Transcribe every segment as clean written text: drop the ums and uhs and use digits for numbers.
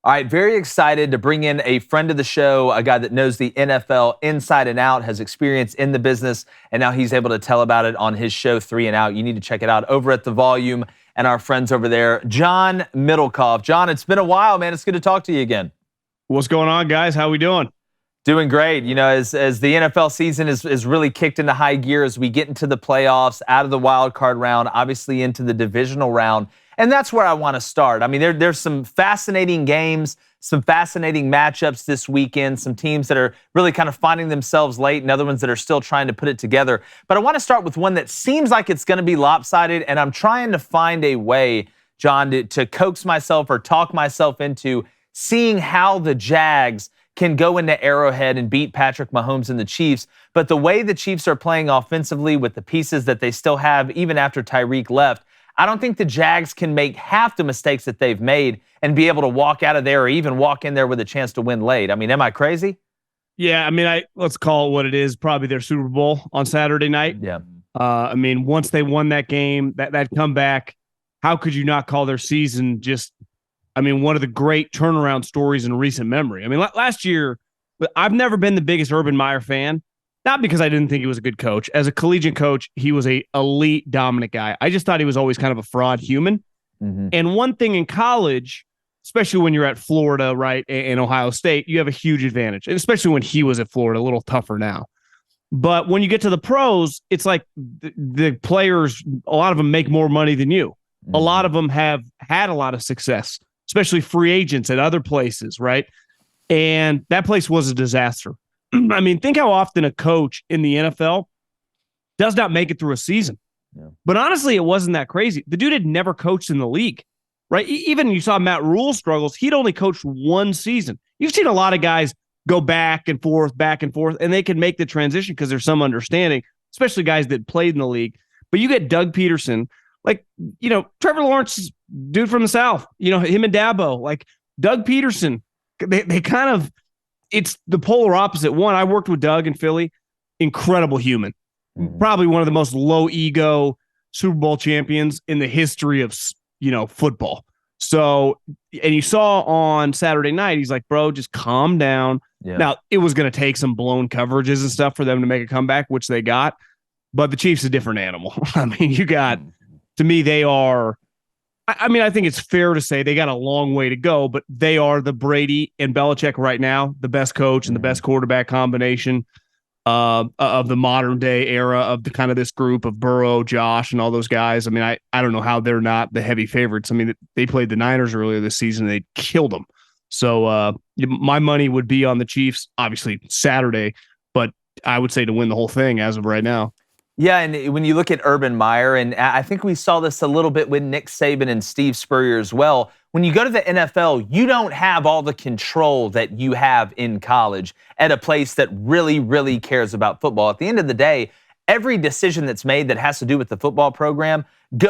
All right, very excited to bring in a friend of the show, a guy that knows the NFL inside and out, has experience in the business, and now he's able to tell about it on his show, 3 and Out. You need to check it out over at The Volume and our friends over there, John Middlekauff. John, it's been a while, man. It's good to talk to you again. What's going on, guys? How we doing? Doing great. You know, as the NFL season is really kicked into high gear as we get into the playoffs, out of the wild card round, obviously into the divisional round. And that's where I want to start. I mean, there's some fascinating games, some fascinating matchups this weekend, some teams that are really kind of finding themselves late and other ones that are still trying to put it together. But I want to start with one that seems like it's going to be lopsided, and I'm trying to find a way, John, to coax myself or talk myself into seeing how the Jags can go into Arrowhead and beat Patrick Mahomes and the Chiefs. But the way the Chiefs are playing offensively with the pieces that they still have, even after Tyreek left, I don't think the Jags can make half the mistakes that they've made and be able to walk out of there or even walk in there with a chance to win late. I mean, am I crazy? Yeah, I mean, let's call it what it is. Probably their Super Bowl on Saturday night. Yeah. I mean, once they won that game, that comeback, how could you not call their season just, I mean, one of the great turnaround stories in recent memory? I mean, last year, I've never been the biggest Urban Meyer fan. Not because I didn't think he was a good coach. As a collegiate coach, he was a elite, dominant guy. I just thought he was always kind of a fraud human. Mm-hmm. And one thing in college, especially when you're at Florida, right, and Ohio State, you have a huge advantage. And especially when he was at Florida, a little tougher now. But when you get to the pros, it's like the players, a lot of them make more money than you. Mm-hmm. A lot of them have had a lot of success, especially free agents at other places, right? And that place was a disaster. I mean, think how often a coach in the NFL does not make it through a season. Yeah. But honestly, it wasn't that crazy. The dude had never coached in the league, right? Even you saw Matt Rule struggles. He'd only coached one season. You've seen a lot of guys go back and forth, and they can make the transition because there's some understanding, especially guys that played in the league. But you get Doug Peterson, like, you know, Trevor Lawrence, dude from the South, you know, him and Dabo, like Doug Peterson, they kind of, it's the polar opposite. One, I worked with Doug in Philly, incredible human, probably one of the most low ego Super Bowl champions in the history of, you know, football. So, and you saw on Saturday night, he's like, bro, just calm down. Yeah. Now, it was going to take some blown coverages and stuff for them to make a comeback, which they got, but the Chiefs is a different animal. I mean, you got, to me, they are, I mean, I think it's fair to say they got a long way to go, but they are the Brady and Belichick right now, the best coach and the best quarterback combination of the modern day era of the kind of this group of Burrow, Josh, and all those guys. I mean, I don't know how they're not the heavy favorites. I mean, they played the Niners earlier this season. They killed them. So my money would be on the Chiefs, obviously Saturday, but I would say to win the whole thing as of right now. Yeah, and when you look at Urban Meyer, and I think we saw this a little bit with Nick Saban and Steve Spurrier as well, when you go to the NFL, you don't have all the control that you have in college at a place that really, really cares about football. At the end of the day, every decision that's made that has to do with the football program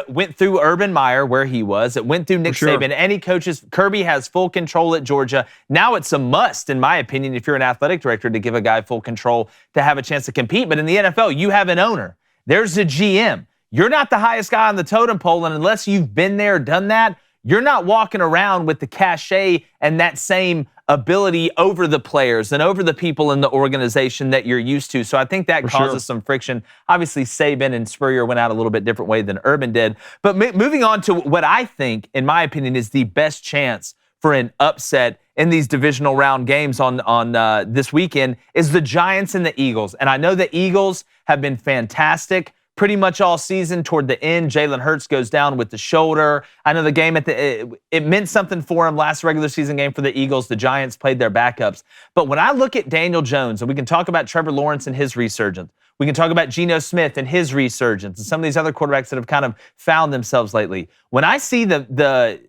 went through Urban Meyer, where he was. It went through Nick Saban. Any coaches, Kirby has full control at Georgia. Now it's a must, in my opinion, if you're an athletic director, to give a guy full control to have a chance to compete. But in the NFL, you have an owner. There's a GM. You're not the highest guy on the totem pole, and unless you've been there, done that, you're not walking around with the cachet and that same ability over the players and over the people in the organization that you're used to. So I think that causes some friction. Obviously, Saban and Spurrier went out a little bit different way than Urban did. But moving on to what I think, in my opinion, is the best chance for an upset in these divisional round games on this weekend is the Giants and the Eagles. And I know the Eagles have been fantastic pretty much all season. Toward the end, Jalen Hurts goes down with the shoulder. I know the game it meant something for him last regular season game for the Eagles. The Giants played their backups. But when I look at Daniel Jones, and we can talk about Trevor Lawrence and his resurgence, we can talk about Geno Smith and his resurgence, and some of these other quarterbacks that have kind of found themselves lately. When I see the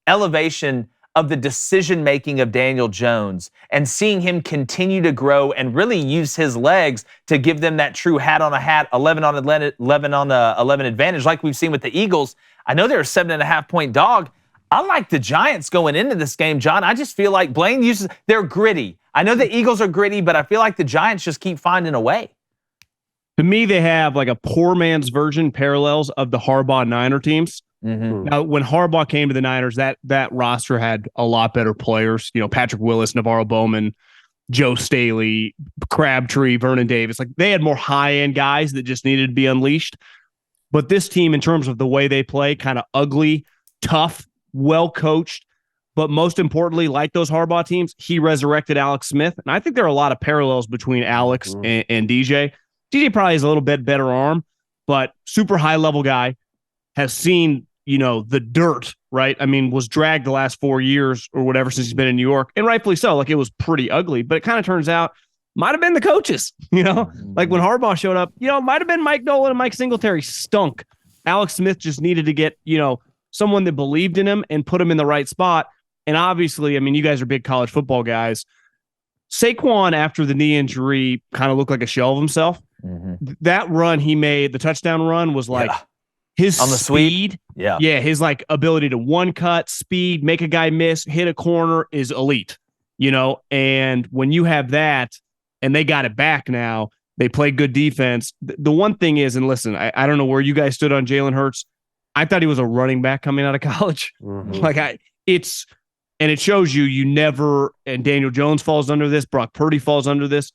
elevation of the decision-making of Daniel Jones and seeing him continue to grow and really use his legs to give them that true hat on a hat, 11 on 11 advantage like we've seen with the Eagles. I know they're a 7.5-point dog. I like the Giants going into this game, John. I just feel like they're gritty. I know the Eagles are gritty, but I feel like the Giants just keep finding a way. To me, they have like a poor man's version parallels of the Harbaugh Niner teams. Now, when Harbaugh came to the Niners, that roster had a lot better players. Patrick Willis, Navarro Bowman, Joe Staley, Crabtree, Vernon Davis. Like, they had more high-end guys that just needed to be unleashed. But this team, in terms of the way they play, kind of ugly, tough, well-coached, but most importantly, like those Harbaugh teams, he resurrected Alex Smith. And I think there are a lot of parallels between Alex and DJ. DJ probably has a little bit better arm, but super high-level guy, has seen, the dirt, right? I mean, was dragged the last 4 years or whatever since he's been in New York, and rightfully so. Like, it was pretty ugly, but it kind of turns out might have been the coaches, like when Harbaugh showed up, might have been Mike Nolan and Mike Singletary stunk. Alex Smith just needed to get, someone that believed in him and put him in the right spot. And obviously, I mean, you guys are big college football guys. Saquon, after the knee injury, kind of looked like a shell of himself. That run he made, the touchdown run, was like his on the speed. Yeah, his like ability to one cut, speed, make a guy miss, hit a corner is elite. And when you have that, and they got it back now, they play good defense. The one thing is, and listen, I don't know where you guys stood on Jalen Hurts. I thought he was a running back coming out of college. And it shows you never, and Daniel Jones falls under this, Brock Purdy falls under this.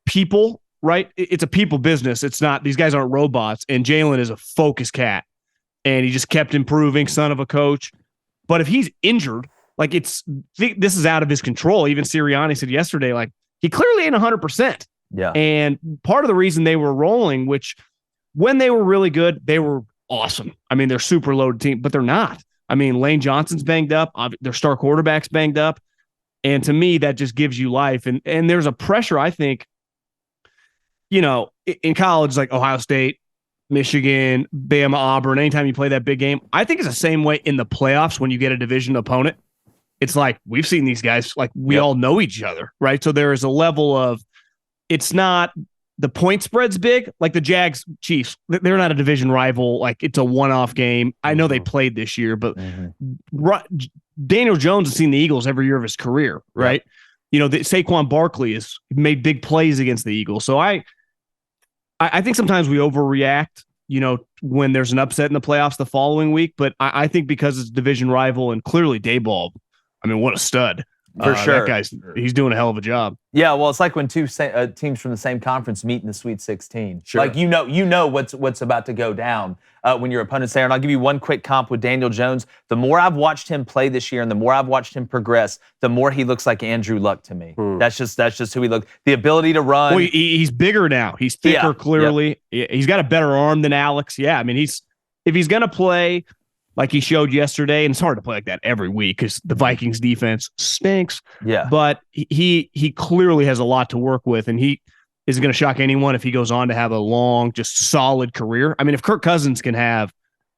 People, right? It's a people business. It's not, these guys aren't robots. And Jalen is a focused cat. And he just kept improving, son of a coach. But if he's injured, like, this is out of his control. Even Sirianni said yesterday, like, he clearly ain't 100%. Yeah. And part of the reason they were rolling, which when they were really good, they were awesome. I mean, they're super loaded team, but they're not. I mean, Lane Johnson's banged up. Their star quarterback's banged up. And to me, that just gives you life. And there's a pressure, I think, in college, like Ohio State, Michigan, Bama, Auburn, anytime you play that big game, I think it's the same way in the playoffs when you get a division opponent. It's like, we've seen these guys, like, we all know each other, right? So there is a level of, it's not, the point spread's big, like the Jags Chiefs. They're not a division rival. Like, it's a one-off game. I know they played this year, but Daniel Jones has seen the Eagles every year of his career, right? Saquon Barkley has made big plays against the Eagles. So I think sometimes we overreact, when there's an upset in the playoffs the following week. But I think because it's a division rival, and clearly Daboll, I mean, what a stud. For sure. That he's doing a hell of a job. Yeah, well, it's like when two teams from the same conference meet in the Sweet 16. Sure. Like, you know what's about to go down when your opponent's there. And I'll give you one quick comp with Daniel Jones. The more I've watched him play this year and the more I've watched him progress, the more he looks like Andrew Luck to me. That's just who he looks. The ability to run. Well, he's bigger now. He's thicker, clearly. Yep. He's got a better arm than Alex. Yeah, I mean, if he's going to play like he showed yesterday, and it's hard to play like that every week because the Vikings defense stinks. Yeah. But he clearly has a lot to work with, and he isn't going to shock anyone if he goes on to have a long, just solid career. I mean, if Kirk Cousins can have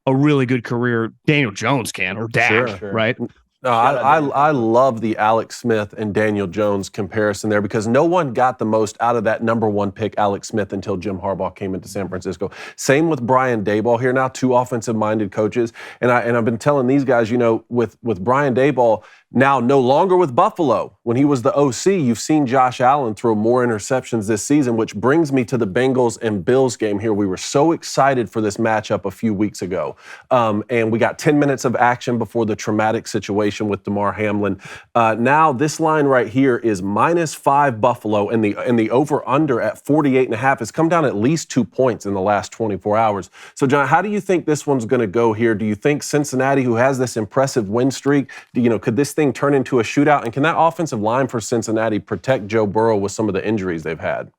a really good career, Daniel Jones can, or Dak, right? No, I love the Alex Smith and Daniel Jones comparison there, because no one got the most out of that number one pick, Alex Smith, until Jim Harbaugh came into San Francisco. Same with Brian Daboll here now, two offensive-minded coaches. And I've been telling these guys, with Brian Daboll, now no longer with Buffalo. When he was the OC, you've seen Josh Allen throw more interceptions this season, which brings me to the Bengals and Bills game here. We were so excited for this matchup a few weeks ago. And we got 10 minutes of action before the traumatic situation with Damar Hamlin. Now this line right here is -5 Buffalo, and the over-under at 48.5 has come down at least 2 points in the last 24 hours. So, John, how do you think this one's going to go here? Do you think Cincinnati, who has this impressive win streak, could this thing turn into a shootout? And can that offensive line for Cincinnati protect Joe Burrow with some of the injuries they've had?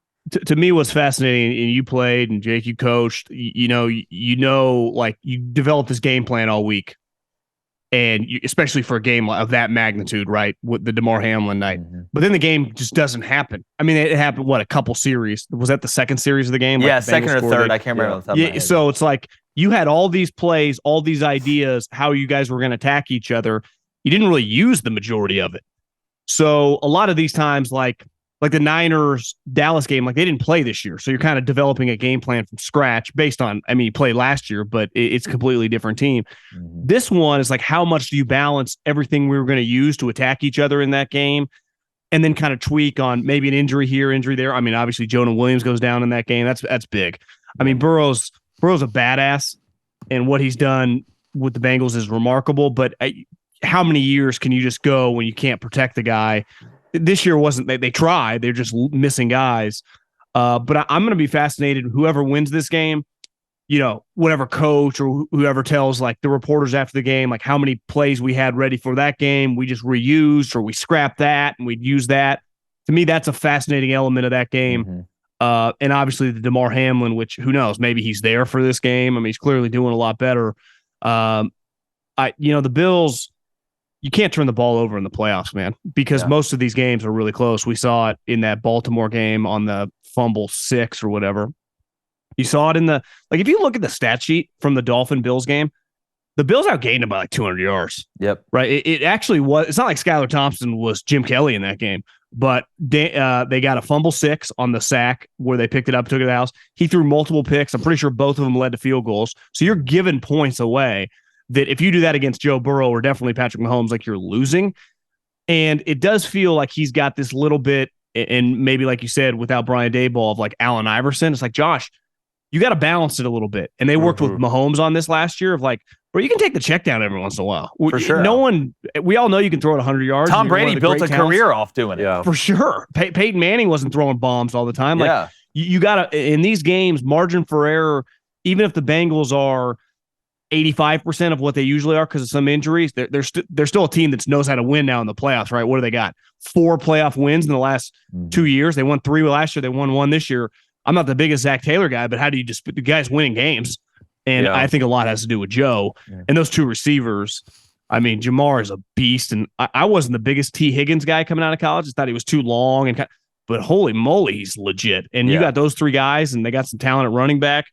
To me, what's fascinating, and you played, and Jake, you coached, like, you developed this game plan all week. And especially for a game of that magnitude, right, with the Damar Hamlin night. But then the game just doesn't happen. I mean, it happened, a couple series? Was that the second series of the game? Yeah, second or third. I can't remember. Yeah, so it's like you had all these plays, all these ideas, how you guys were going to attack each other. You didn't really use the majority of it. So a lot of these times, like the Niners Dallas game, like, they didn't play this year. So you're kind of developing a game plan from scratch based on, I mean, you played last year, but it's a completely different team. This one is like, how much do you balance everything we were going to use to attack each other in that game, and then kind of tweak on maybe an injury here, injury there? I mean, obviously Jonah Williams goes down in that game. That's big. I mean, Burrow's a badass, and what he's done with the Bengals is remarkable, but how many years can you just go when you can't protect the guy? This year wasn't. They tried. They're just missing guys. But I'm going to be fascinated. Whoever wins this game, whatever coach or whoever tells like the reporters after the game, like how many plays we had ready for that game, we just reused or we scrapped that and we'd use that. To me, that's a fascinating element of that game. Mm-hmm. And obviously the DeMar Hamlin, which who knows, maybe he's there for this game. I mean, he's clearly doing a lot better. The Bills, you can't turn the ball over in the playoffs, man, because most of these games are really close. We saw it in that Baltimore game on the fumble 6 or whatever. You saw it in if you look at the stat sheet from the Dolphin-Bills game, the Bills outgained them by like 200 yards. Yep. Right. It actually was. It's not like Skylar Thompson was Jim Kelly in that game, but they got a fumble 6 on the sack where they picked it up, took it to the house. He threw multiple picks. I'm pretty sure both of them led to field goals. So you're giving points away that if you do that against Joe Burrow or definitely Patrick Mahomes, like you're losing. And it does feel like he's got this little bit, and maybe like you said, without Brian Daboll, of like Allen Iverson. It's like, Josh, you got to balance it a little bit. And they worked with Mahomes on this last year of like, bro, you can take the check down every once in a while. For sure. We all know you can throw it 100 yards. Tom Brady built a career off doing it. For sure. Peyton Manning wasn't throwing bombs all the time. Like you got to, in these games, margin for error, even if the Bengals are 85% of what they usually are because of some injuries, they're still a team that knows how to win now in the playoffs, right? What do they got? 4 playoff wins in the last 2 years. They won 3 last year. They won 1 this year. I'm not the biggest Zach Taylor guy, but how do you just the guy's winning games? And I think a lot has to do with Joe and those 2 receivers. I mean, Jamar is a beast, and I wasn't the biggest T. Higgins guy coming out of college. I thought he was too long, but holy moly, he's legit. And you got those 3 guys, and they got some talent at running back.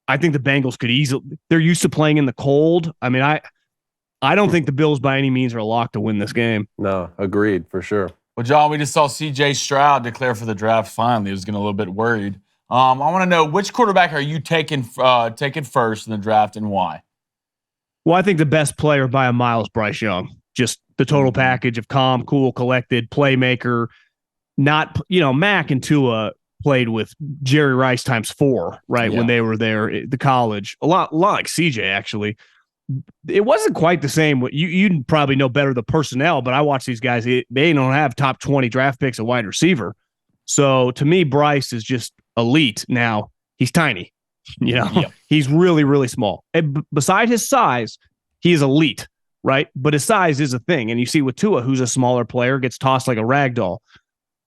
I think the Bengals could easily. They're used to playing in the cold. I mean, I don't think the Bills by any means are a lock to win this game. No, agreed for sure. Well, John, we just saw C.J. Stroud declare for the draft. Finally, I was getting a little bit worried. I want to know, which quarterback are you taking first in the draft and why? Well, I think the best player by a mile is Bryce Young. Just the total package of calm, cool, collected, playmaker. Not, Mac and Tua played with Jerry Rice times 4, right? When they were there at the college. A lot like CJ, actually. It wasn't quite the same. You probably know better the personnel, but I watch these guys. They don't have top 20 draft picks at wide receiver. So to me, Bryce is just elite. Now, he's tiny. He's really, really small. And beside his size, he is elite, right? But his size is a thing. And you see with Tua, who's a smaller player, gets tossed like a rag doll.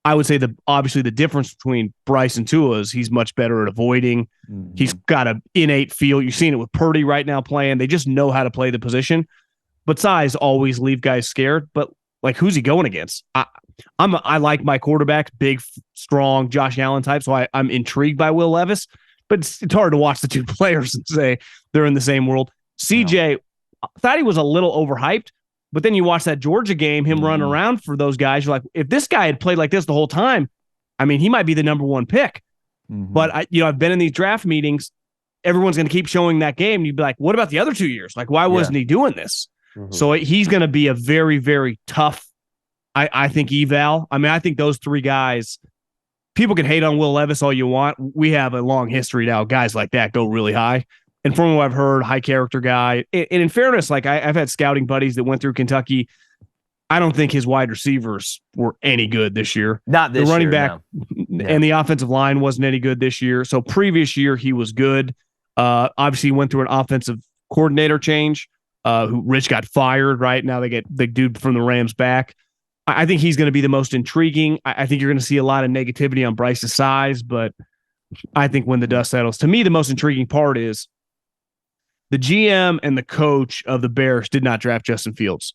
I would say obviously the difference between Bryce and Tua is he's much better at avoiding. Mm-hmm. He's got an innate feel. You're seeing it with Purdy right now playing. They just know how to play the position. But size always leave guys scared. But like, who's he going against? I like my quarterbacks, big, strong Josh Allen type. So I'm intrigued by Will Levis. But it's hard to watch the 2 players and say they're in the same world. CJ, I thought he was a little overhyped. But then you watch that Georgia game, him running around for those guys. You're like, if this guy had played like this the whole time, I mean, he might be the number 1 pick. Mm-hmm. But I've been in these draft meetings. Everyone's going to keep showing that game. And you'd be like, what about the other 2 years? Like, why wasn't he doing this? Mm-hmm. So he's going to be a very, very tough, I think, eval. I mean, I think those 3 guys, people can hate on Will Levis all you want. We have a long history now. Guys like that go really high. And from what I've heard, high character guy. And in fairness, like I've had scouting buddies that went through Kentucky. I don't think his wide receivers were any good this year. Not this year. The running back and the offensive line wasn't any good this year. So previous year, he was good. Obviously, he went through an offensive coordinator change. Who Rich got fired, right? Now they get the dude from the Rams back. I think he's going to be the most intriguing. I think you're going to see a lot of negativity on Bryce's size, but I think when the dust settles, to me, the most intriguing part is the GM and the coach of the Bears did not draft Justin Fields.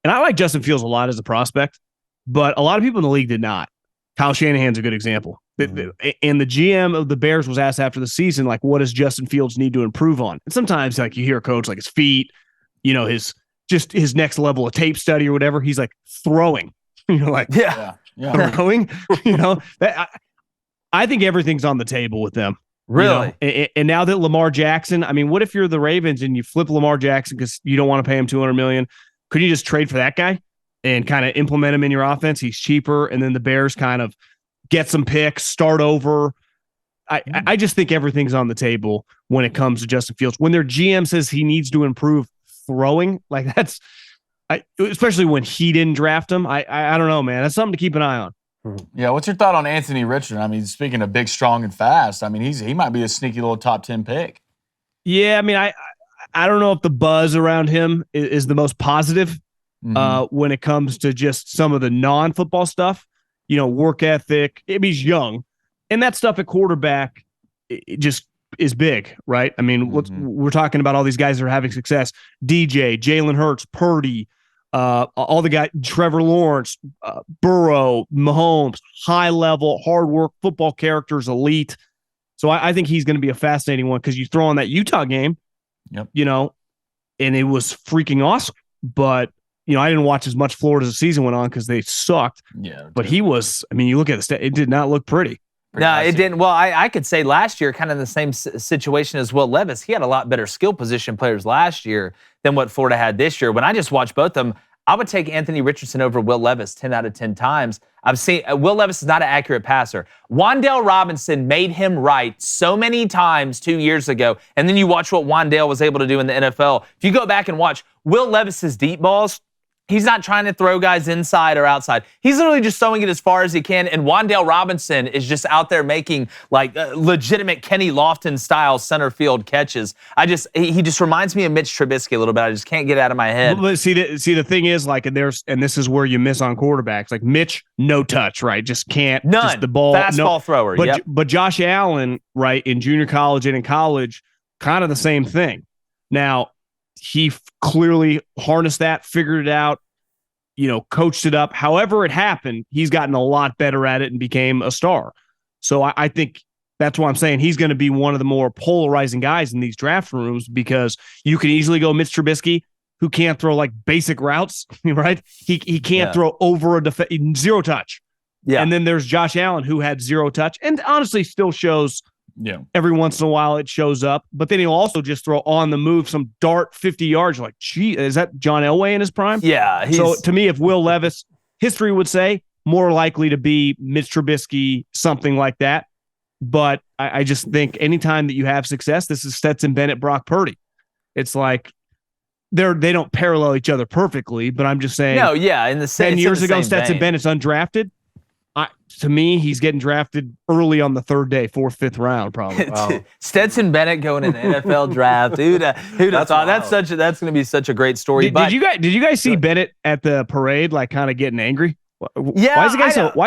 And I like Justin Fields a lot as a prospect, but a lot of people in the league did not. Kyle Shanahan's a good example. Mm-hmm. And the GM of the Bears was asked after the season, like, what does Justin Fields need to improve on? And sometimes, like, you hear a coach, like his feet, his next level of tape study or whatever. He's like throwing. You're like, throwing. I think everything's on the table with them. Really? And now that Lamar Jackson, I mean, what if you're the Ravens and you flip Lamar Jackson because you don't want to pay him $200 million? Could you just trade for that guy and kind of implement him in your offense? He's cheaper, and then the Bears kind of get some picks, start over. I just think everything's on the table when it comes to Justin Fields. When their GM says he needs to improve throwing. Like especially when he didn't draft him. I don't know, man. That's something to keep an eye on. Yeah, what's your thought on Anthony Richardson? I mean, speaking of big, strong, and fast, I mean, he might be a sneaky little top 10 pick. Yeah, I mean, I don't know if the buzz around him is the most positive when it comes to just some of the non-football stuff. Work ethic. I mean, he's young, and that stuff at quarterback it just is big, right? I mean, we're talking about all these guys that are having success: DJ, Jalen Hurts, Purdy. All the guys, Trevor Lawrence, Burrow, Mahomes, high level, hard work, football characters, elite. So I think he's going to be a fascinating one because you throw on that Utah game, and it was freaking awesome. But, I didn't watch as much Florida as the season went on because they sucked. Yeah. But he was, I mean, you look at it did not look pretty. No, it didn't. Well, I could say last year, kind of the same situation as Will Levis. He had a lot better skill position players last year than what Florida had this year. When I just watched both of them, I would take Anthony Richardson over Will Levis 10 out of 10 times. I've seen Will Levis is not an accurate passer. Wan'Dale Robinson made him right so many times 2 years ago, and then you watch what Wan'Dale was able to do in the NFL. If you go back and watch Will Levis's deep balls, he's not trying to throw guys inside or outside. He's literally just throwing it as far as he can. And Wan'Dale Robinson is just out there making legitimate Kenny Lofton style center field catches. He just reminds me of Mitch Trubisky a little bit. I just can't get it out of my head. But see, the thing is and this is where you miss on quarterbacks. Like Mitch, no touch, right? Just can't. None. Just the ball. Fastball thrower. But Josh Allen, right, in junior college and in college, kind of the same thing. Now, he clearly harnessed that, figured it out, coached it up. However it happened, he's gotten a lot better at it and became a star. So I think that's why I'm saying he's going to be one of the more polarizing guys in these draft rooms because you can easily go Mitch Trubisky, who can't throw like basic routes, right? He can't throw over zero touch. Yeah. And then there's Josh Allen, who had zero touch and honestly still shows. Yeah. Every once in a while it shows up, but then he'll also just throw on the move some dart 50 yards. You're like, gee, is that John Elway in his prime? Yeah. So to me, if Will Levis, history would say more likely to be Mitch Trubisky, something like that. But I just think anytime that you have success, this is Stetson Bennett, Brock Purdy. It's like they don't parallel each other perfectly, but I'm just saying. No, yeah. In the 10 years ago, Stetson Bennett's undrafted. To me, he's getting drafted early on the third day, fourth, fifth round, probably. Wow. Stetson Bennett going in the NFL draft. Who'd have thought? That's going to be such a great story. Did you guys see Bennett at the parade, like kind of getting angry? Yeah. Why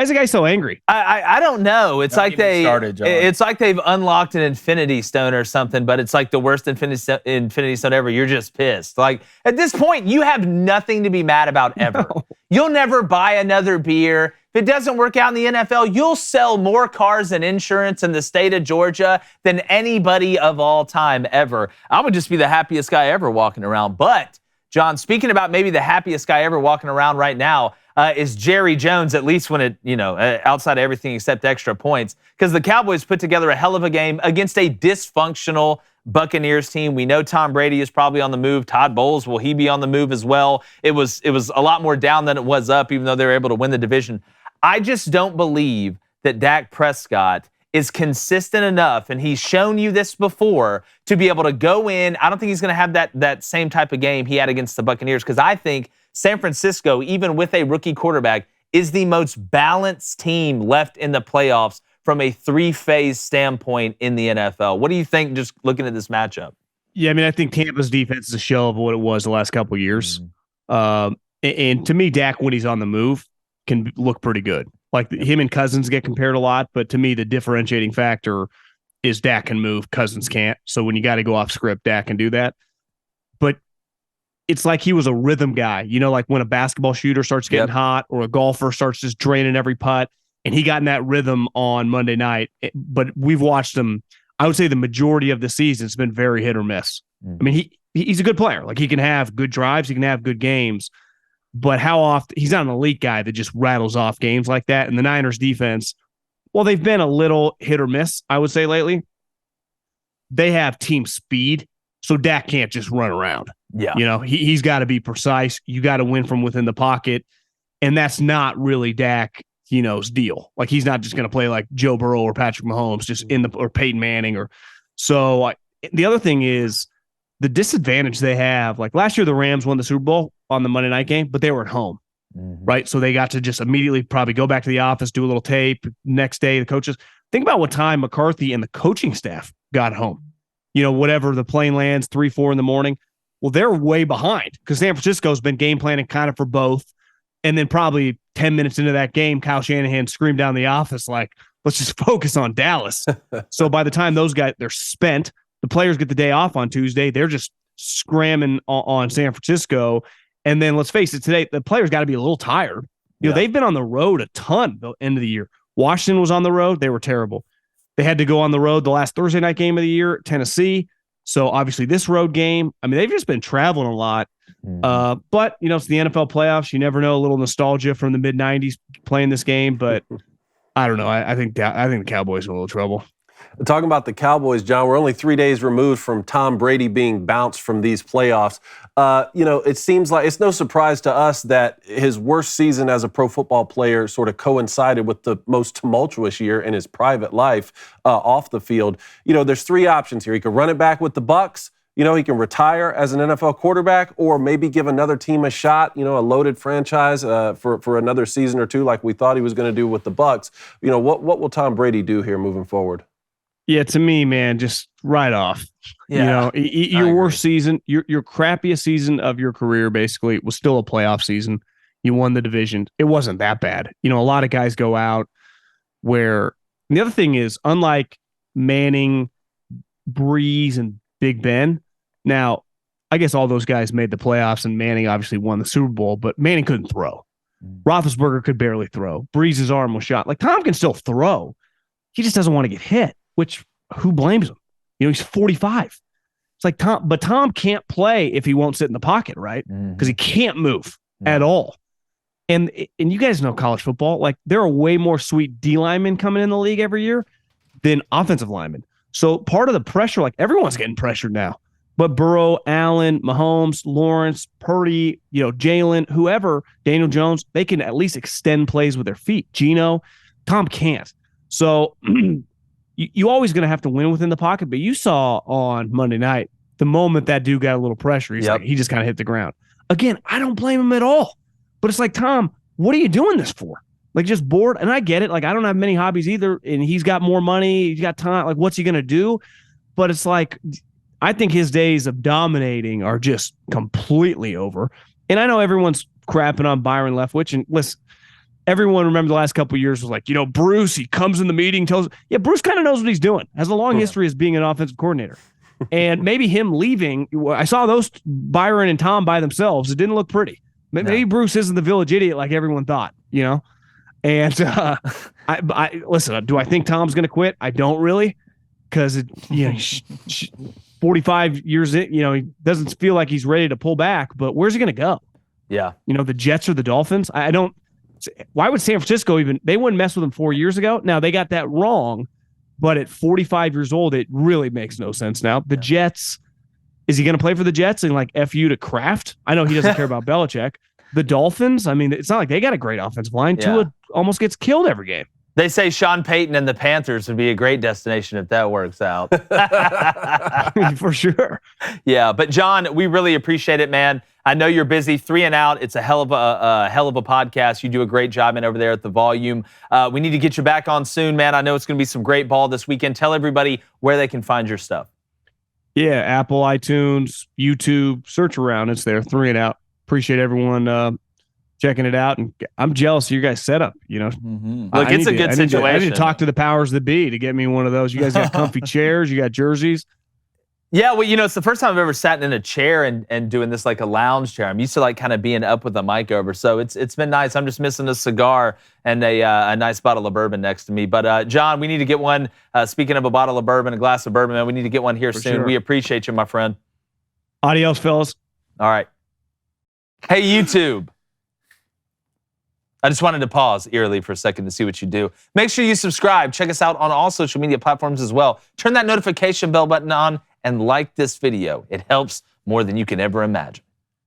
is the guy so angry? I don't know. It's like it's like they've unlocked an Infinity Stone or something, but it's like the worst Infinity Stone ever. You're just pissed. Like at this point, you have nothing to be mad about ever. No. You'll never buy another beer. If it doesn't work out in the NFL, you'll sell more cars and insurance in the state of Georgia than anybody of all time ever. I would just be the happiest guy ever walking around. But, John, speaking about maybe the happiest guy ever walking around right now is Jerry Jones, at least when outside of everything except extra points, because the Cowboys put together a hell of a game against a dysfunctional Buccaneers team. We know Tom Brady is probably on the move. Todd Bowles, will he be on the move as well? It was a lot more down than it was up, even though they were able to win the division. I just don't believe that Dak Prescott is consistent enough, and he's shown you this before, to be able to go in. I don't think he's going to have that same type of game he had against the Buccaneers, because I think San Francisco, even with a rookie quarterback, is the most balanced team left in the playoffs from a three-phase standpoint in the NFL. What do you think just looking at this matchup? Yeah, I mean, I think Tampa's defense is a shell of what it was the last couple of years. And to me, Dak, when he's on the move, can look pretty good. Like him and Cousins get compared a lot, but to me, the differentiating factor is Dak can move, Cousins can't. So when you got to go off script, Dak can do that. But it's like he was a rhythm guy, like when a basketball shooter starts getting hot or a golfer starts just draining every putt, and he got in that rhythm on Monday night. But we've watched him, I would say the majority of the season has been very hit or miss. I mean, he's a good player. Like he can have good drives, he can have good games. But how often he's not an elite guy that just rattles off games like that. And the Niners defense, well, they've been a little hit or miss, I would say lately. They have team speed, so Dak can't just run around. Yeah. He's got to be precise. You got to win from within the pocket. And that's not really Dak, deal. Like he's not just going to play like Joe Burrow or Patrick Mahomes, just or Peyton Manning. The other thing is, the disadvantage they have, like last year, the Rams won the Super Bowl on the Monday night game, but they were at home, right? So they got to just immediately probably go back to the office, do a little tape. Next day, the coaches. Think about what time McCarthy and the coaching staff got home. Whatever the plane lands, 3, 4 in the morning. Well, they're way behind because San Francisco's been game planning kind of for both. And then probably 10 minutes into that game, Kyle Shanahan screamed down the office like, let's just focus on Dallas. So by the time those guys, they're spent, the players get the day off on Tuesday. They're just scramming on San Francisco. And then let's face it, today, the players got to be a little tired. They've been on the road a ton the end of the year. Washington was on the road. They were terrible. They had to go on the road the last Thursday night game of the year, Tennessee. So obviously this road game, I mean, they've just been traveling a lot. But, it's the NFL playoffs. You never know, a little nostalgia from the mid-'90s playing this game. But I don't know. I think the Cowboys are in a little trouble. Talking about the Cowboys, John, we're only 3 days removed from Tom Brady being bounced from these playoffs. It seems like it's no surprise to us that his worst season as a pro football player sort of coincided with the most tumultuous year in his private life off the field. There's 3 options here. He could run it back with the Bucs. He can retire as an NFL quarterback or maybe give another team a shot, a loaded franchise for another season or 2 like we thought he was going to do with the Bucs. What will Tom Brady do here moving forward? Yeah, to me, man, just right off. Yeah, Your worst season, your crappiest season of your career, basically, was still a playoff season. You won the division. It wasn't that bad. A lot of guys go out where – the other thing is, unlike Manning, Breeze, and Big Ben, now, I guess all those guys made the playoffs, and Manning obviously won the Super Bowl, but Manning couldn't throw. Roethlisberger could barely throw. Breeze's arm was shot. Like, Tom can still throw. He just doesn't want to get hit. Which, who blames him? He's 45. It's like Tom can't play if he won't sit in the pocket, right? Because he can't move at all. And you guys know college football. Like, there are way more sweet D linemen coming in the league every year than offensive linemen. So part of the pressure, like everyone's getting pressured now. But Burrow, Allen, Mahomes, Lawrence, Purdy, Jalen, whoever, Daniel Jones, they can at least extend plays with their feet. Geno, Tom can't. So you always going to have to win within the pocket, but you saw on Monday night, the moment that dude got a little pressure, he just kind of hit the ground. Again, I don't blame him at all. But it's like, Tom, what are you doing this for? Like, just bored? And I get it. Like, I don't have many hobbies either, and he's got more money. He's got time. Like, what's he going to do? But it's like, I think his days of dominating are just completely over. And I know everyone's crapping on Byron Leftwich, and listen, everyone remember the last couple of years was like, Bruce, he comes in the meeting, tells, Bruce kind of knows what he's doing, has a long history as being an offensive coordinator. And maybe him leaving, I saw those Byron and Tom by themselves. It didn't look pretty. Maybe Bruce isn't the village idiot like everyone thought, And I listen, do I think Tom's going to quit? I don't really, because 45 years in, he doesn't feel like he's ready to pull back, but where's he going to go? Yeah. The Jets or the Dolphins? I don't. Why would San Francisco they wouldn't mess with him 4 years ago? Now, they got that wrong, but at 45 years old, it really makes no sense now. The Jets, is he going to play for the Jets and like F you to Kraft? I know he doesn't care about Belichick. The Dolphins, I mean, it's not like they got a great offensive line. Tua almost gets killed every game. They say Sean Payton and the Panthers would be a great destination if that works out. For sure. Yeah, but John, we really appreciate it, man. I know you're busy. 3 and Out. It's a hell of a podcast. You do a great job over there at the Volume. We need to get you back on soon, man. I know it's going to be some great ball this weekend. Tell everybody where they can find your stuff. Yeah, Apple, iTunes, YouTube, search around. It's there. 3 and Out. Appreciate everyone checking it out, and I'm jealous of your guys' setup. Look, it's a good situation. I need to talk to the powers that be to get me one of those. You guys got comfy chairs. You got jerseys. Yeah, well, it's the first time I've ever sat in a chair and doing this like a lounge chair. I'm used to like kind of being up with a mic over, so it's been nice. I'm just missing a cigar and a nice bottle of bourbon next to me. But John, we need to get one. Speaking of a bottle of bourbon, a glass of bourbon, man, we need to get one here soon. Sure. We appreciate you, my friend. Adios, fellas. All right. Hey, YouTube. I just wanted to pause eerily for a second to see what you do. Make sure you subscribe. Check us out on all social media platforms as well. Turn that notification bell button on and like this video. It helps more than you can ever imagine.